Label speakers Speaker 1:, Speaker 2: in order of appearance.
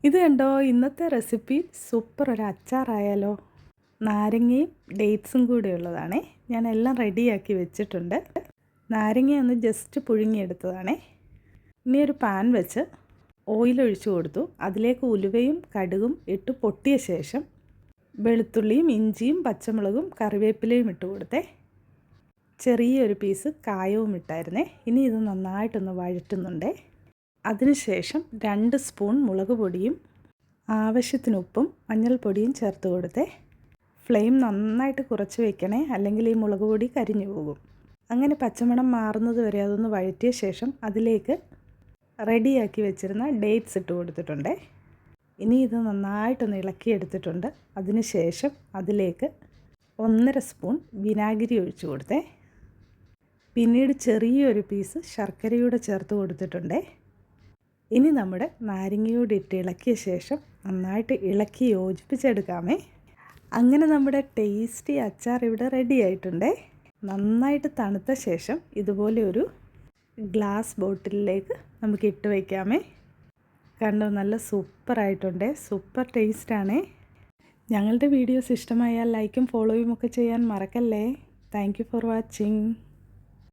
Speaker 1: ഇത് കണ്ടോ, ഇന്നത്തെ റെസിപ്പി സൂപ്പർ ഒരു അച്ചാറായാലോ. നാരങ്ങയും ഡേറ്റ്സും കൂടെ ഉള്ളതാണേ. ഞാൻ എല്ലാം റെഡിയാക്കി വെച്ചിട്ടുണ്ട്. നാരങ്ങ ഒന്ന് ജസ്റ്റ് പുഴുങ്ങിയെടുത്തതാണേ. ഇനി ഒരു പാൻ വെച്ച് ഓയിൽ ഒഴിച്ചു കൊടുത്തു. അതിലേക്ക് ഉലുവയും കടുകും ഇട്ട് പൊട്ടിയ ശേഷം വെളുത്തുള്ളിയും ഇഞ്ചിയും പച്ചമുളകും കറിവേപ്പിലയും ഇട്ട് കൊടുത്തേ. ചെറിയൊരു പീസ് കായവും ഇട്ടായിരുന്നേ. ഇനി ഇത് നന്നായിട്ടൊന്ന് വഴറ്റുന്നുണ്ടേ. അതിനുശേഷം 2 സ്പൂൺ മുളക് പൊടിയും ആവശ്യത്തിന് ഉപ്പും മഞ്ഞൾപ്പൊടിയും ചേർത്ത് കൊടുത്തേ. ഫ്ലെയിം നന്നായിട്ട് കുറച്ച് വെക്കണേ, അല്ലെങ്കിൽ ഈ മുളക് പൊടി കരിഞ്ഞു പോകും. അങ്ങനെ പച്ചമണം മാറുന്നത് വരെ അതൊന്ന് വഴറ്റിയ ശേഷം അതിലേക്ക് റെഡിയാക്കി വെച്ചിരുന്ന ഡേറ്റ്സ് ഇട്ട് കൊടുത്തിട്ടുണ്ടേ. ഇനി ഇത് നന്നായിട്ടൊന്ന് ഇളക്കിയെടുത്തിട്ടുണ്ട്. അതിനുശേഷം അതിലേക്ക് 1.5 സ്പൂൺ വിനാഗിരി ഒഴിച്ചു കൊടുത്തേ. പിന്നീട് ചെറിയൊരു പീസ് ശർക്കരയൂടെ ചേർത്ത് കൊടുത്തിട്ടുണ്ടേ. ഇനി നമ്മുടെ നാരങ്ങയോടെ ഇട്ട് ഇളക്കിയ ശേഷം നന്നായിട്ട് ഇളക്കി യോജിപ്പിച്ചെടുക്കാമേ. അങ്ങനെ നമ്മുടെ ടേസ്റ്റി അച്ചാർ ഇവിടെ റെഡി ആയിട്ടുണ്ടേ. നന്നായിട്ട് തണുത്ത ശേഷം ഇതുപോലെ ഒരു ഗ്ലാസ് ബോട്ടിലിലേക്ക് നമുക്ക് ഇട്ട് വയ്ക്കാമേ. കണ്ടോ, നല്ല സൂപ്പറായിട്ടുണ്ടേ. സൂപ്പർ ടേസ്റ്റാണേ. ഞങ്ങളുടെ വീഡിയോസ് ഇഷ്ടമായാൽ ലൈക്കും ഫോളോയും ഒക്കെ ചെയ്യാൻ മറക്കല്ലേ. Thank you for watching.